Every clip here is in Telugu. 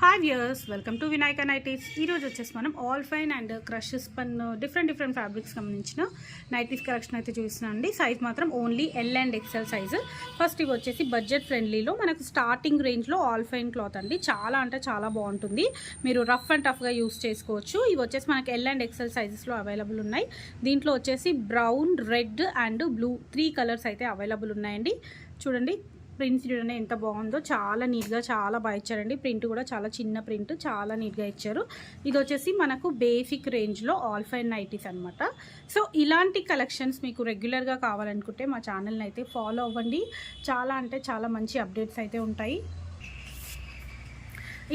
Hi viewers, welcome to Vinayaka nighties. ఈరోజు వచ్చేసి మనం alpine and crush spun different fabrics సంబంధించిన నైటీస్ కలెక్షన్ అయితే చూస్తున్నాం అండి. సైజ్ మాత్రం only L and XL size. First ఇవి వచ్చేసి బడ్జెట్ ఫ్రెండ్లీలో మనకు స్టార్టింగ్ రేంజ్లో ఆల్ ఫైన్ క్లాత్ అండి. చాలా అంటే చాలా బాగుంటుంది. మీరు రఫ్ అండ్ టఫ్గా యూస్ చేసుకోవచ్చు. ఇవి వచ్చేసి మనకి ఎల్ అండ్ ఎక్సెల్ సైజెస్లో అవైలబుల్ ఉన్నాయి. దీంట్లో వచ్చేసి brown, red and blue 3 colours అయితే అవైలబుల్ ఉన్నాయండి. చూడండి, ప్రింట్స్ చూడండి ఎంత బాగుందో. చాలా నీట్గా చాలా బాగా ఇచ్చారండి. ప్రింట్ కూడా చాలా చిన్న ప్రింట్, చాలా నీట్గా ఇచ్చారు. ఇది వచ్చేసి మనకు బేసిక్ రేంజ్లో ఆల్ ఫైన్ నైటీస్ అనమాట. సో ఇలాంటి కలెక్షన్స్ మీకు రెగ్యులర్గా కావాలనుకుంటే మా ఛానల్ని అయితే ఫాలో అవ్వండి. చాలా అంటే చాలా మంచి అప్డేట్స్ అయితే ఉంటాయి.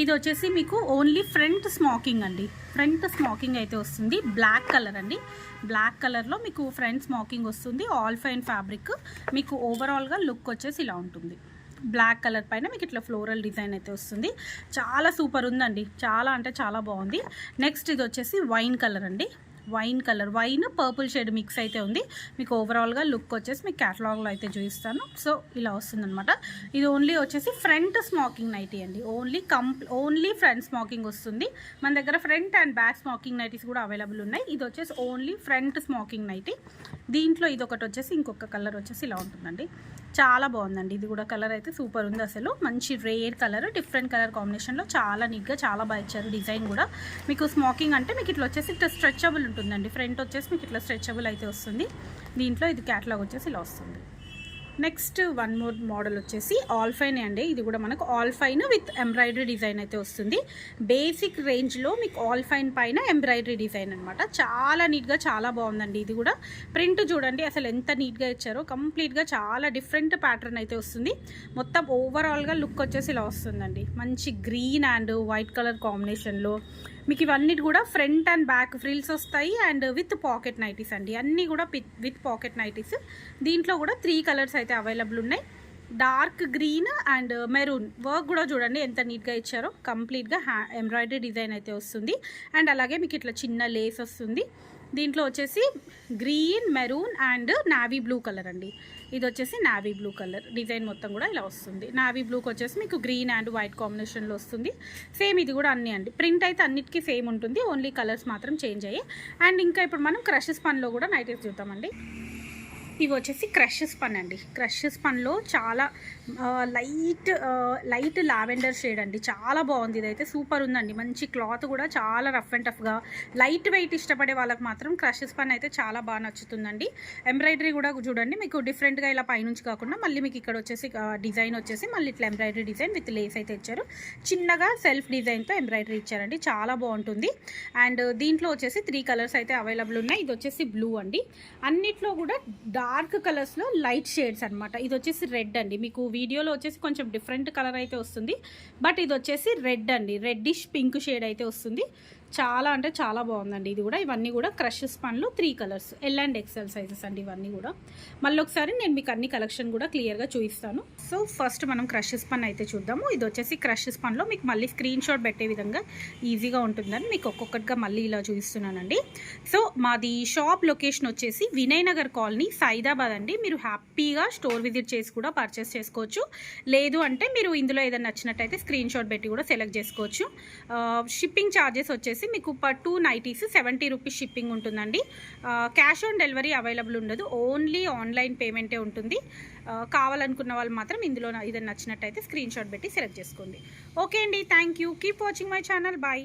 ఇది వచ్చేసి మీకు ఓన్లీ ఫ్రంట్ స్మోకింగ్ అండి. ఫ్రంట్ స్మోకింగ్ అయితే వస్తుంది. బ్లాక్ కలర్ అండి. బ్లాక్ కలర్లో మీకు ఫ్రంట్ స్మోకింగ్ వస్తుంది. All fine fabric. మీకు ఓవరాల్గా లుక్ వచ్చేసి ఇలా ఉంటుంది. బ్లాక్ కలర్ పైన మీకు ఇట్లా ఫ్లోరల్ డిజైన్ అయితే వస్తుంది. చాలా సూపర్ ఉందండి. చాలా అంటే చాలా బాగుంది. నెక్స్ట్ ఇది వచ్చేసి వైన్ కలర్ అండి. Wine colour, wine purple shade mix అయితే ఉంది. మీకు ఓవరాల్గా లుక్ వచ్చేసి మీకు క్యాటలాగ్లో అయితే చూపిస్తాను. సో ఇలా వస్తుందన్నమాట. ఇది ఓన్లీ వచ్చేసి ఫ్రంట్ స్మోకింగ్ నైటీ అండి. ఓన్లీ ఫ్రంట్ స్మోకింగ్ వస్తుంది. మన దగ్గర front and back smoking nighties కూడా అవైలబుల్ ఉన్నాయి. ఇది వచ్చేసి ఓన్లీ ఫ్రంట్ స్మోకింగ్ నైటీ. దీంట్లో ఇది ఒకటి వచ్చేసి ఇంకొక కలర్ వచ్చేసి ఇలా ఉంటుందండి. చాలా బాగుందండి. ఇది కూడా కలర్ అయితే సూపర్ ఉంది. అసలు మంచి రేర్ కలర్, డిఫరెంట్ కలర్ కాంబినేషన్లో చాలా నీట్గా చాలా బాగా ఇచ్చారు. డిజైన్ కూడా మీకు స్మోకింగ్ అంటే మీకు ఇట్లా వచ్చేసి ఇట్లా స్ట్రెచబుల్ ఉంటుందండి. ఫ్రంట్ వచ్చేసి మీకు ఇట్లా స్ట్రెచబుల్ అయితే వస్తుంది. దీంట్లో ఇది క్యాటలాగ్ వచ్చేసి ఇలా వస్తుంది. నెక్స్ట్ వన్ మోర్ మోడల్ వచ్చేసి ఆల్ ఫైన్ అండి. ఇది కూడా మనకు all fine with embroidery design అయితే వస్తుంది. బేసిక్ రేంజ్లో మీకు ఆల్ ఫైన్ పైన ఎంబ్రాయిడరీ డిజైన్ అనమాట. చాలా నీట్గా చాలా బాగుందండి. ఇది కూడా ప్రింట్ చూడండి అసలు ఎంత నీట్గా ఇచ్చారో. కంప్లీట్గా చాలా డిఫరెంట్ ప్యాటర్న్ అయితే వస్తుంది. మొత్తం ఓవరాల్గా లుక్ వచ్చేసి ఇలా వస్తుందండి. మంచి గ్రీన్ అండ్ వైట్ కలర్ కాంబినేషన్లో మీకు ఇవన్నీ కూడా ఫ్రంట్ అండ్ బ్యాక్ ఫ్రిల్స్ వస్తాయి. అండ్ విత్ పాకెట్ నైటీస్ అండి. అన్నీ కూడా విత్ పాకెట్ నైటీస్. దీంట్లో కూడా 3 కలర్స్ అయితే అవైలబుల్ ఉన్నాయి. Dark green and maroon. Work కూడా చూడండి ఎంత నీట్గా ఇచ్చారో. కంప్లీట్గా ఎంబ్రాయిడరీ డిజైన్ అయితే వస్తుంది. అండ్ అలాగే మీకు ఇట్లా చిన్న లేస్ వస్తుంది. దీంట్లో వచ్చేసి green, maroon and navy blue colour అండి. ఇది వచ్చేసి నావీ బ్లూ కలర్ డిజైన్ మొత్తం కూడా ఇలా వస్తుంది. నావీ బ్లూకి వచ్చేసి మీకు గ్రీన్ అండ్ వైట్ కాంబినేషన్లో వస్తుంది. సేమ్ ఇది కూడా అన్నీ అండి. ప్రింట్ అయితే అన్నిటికీ సేమ్ ఉంటుంది. ఓన్లీ కలర్స్ మాత్రం చేంజ్ అయ్యాయి. అండ్ ఇంకా ఇప్పుడు మనం క్రష్ స్పన్లో కూడా నైటీస్ చూద్దామండి. ఇవి వచ్చేసి క్రష్ స్పన్ అండి. క్రష్ స్పన్లో చాలా లైట్ లావెండర్ షేడ్ అండి. చాలా బాగుంది. ఇదైతే సూపర్ ఉందండి. మంచి క్లాత్ కూడా చాలా రఫ్ అండ్ టఫ్గా లైట్ వెయిట్ ఇష్టపడే వాళ్ళకి మాత్రం క్రష్ స్పన్ అయితే చాలా బాగా నచ్చుతుందండి. ఎంబ్రాయిడరీ కూడా చూడండి మీకు డిఫరెంట్గా ఇలా పైనుంచి కాకుండా మళ్ళీ మీకు ఇక్కడ వచ్చేసి డిజైన్ వచ్చేసి మళ్ళీ ఇట్లా ఎంబ్రాయిడరీ డిజైన్ విత్ లేస్ అయితే ఇచ్చారు. చిన్నగా సెల్ఫ్ డిజైన్తో ఎంబ్రాయిడరీ ఇచ్చారండి. చాలా బాగుంటుంది. అండ్ దీంట్లో వచ్చేసి 3 కలర్స్ అయితే అవైలబుల్ ఉన్నాయి. ఇది వచ్చేసి బ్లూ అండి. అన్నిట్లో కూడా డార్క్ కలర్స్లో లైట్ షేడ్స్ అనమాట. ఇది వచ్చేసి రెడ్ అండి. మీకు వీడియోలో వచ్చేసి కొంచెం డిఫరెంట్ కలర్ అయితే వస్తుంది. బట్ ఇది వచ్చేసి రెడ్ అండి. రెడ్డిష్ పింక్ షేడ్ అయితే వస్తుంది. చాలా అంటే చాలా బాగుందండి. ఇది కూడా ఇవన్నీ కూడా క్రష్ స్పన్లో 3 colours L and XL sizes అండి. ఇవన్నీ కూడా మళ్ళీ ఒకసారి నేను మీకు అన్ని కలెక్షన్ కూడా క్లియర్గా చూపిస్తాను. సో ఫస్ట్ మనం క్రష్ స్పన్ అయితే చూద్దాము. ఇది వచ్చేసి క్రష్ స్పన్లో మీకు మళ్ళీ స్క్రీన్ షాట్ పెట్టే విధంగా ఈజీగా ఉంటుందని మీకు ఒక్కొక్కటిగా మళ్ళీ ఇలా చూపిస్తున్నానండి. సో మాది షాప్ లొకేషన్ వచ్చేసి వినయనగర్ కాలనీ, సైదాబాద్ అండి. మీరు హ్యాపీగా స్టోర్ విజిట్ చేసి కూడా పర్చేస్ చేసుకోవచ్చు. లేదు అంటే మీరు ఇందులో ఏదైనా నచ్చినట్టయితే స్క్రీన్ షాట్ పెట్టి కూడా సెలెక్ట్ చేసుకోవచ్చు. షిప్పింగ్ ఛార్జెస్ వచ్చేసి మీకు పర్ 2 నైటీస్ 70 రూపీస్ షిప్పింగ్ ఉంటుందండి. క్యాష్ ఆన్ డెలివరీ అవైలబుల్ ఉండదు. ఓన్లీ ఆన్లైన్ పేమెంటే ఉంటుంది. కావాలనుకున్న వాళ్ళు మాత్రం ఇందులో ఏదైనా నచ్చినట్టయితే స్క్రీన్ షాట్ పెట్టి సెలెక్ట్ చేసుకోండి. ఓకే అండి, thank you. Keep watching my channel. Bye.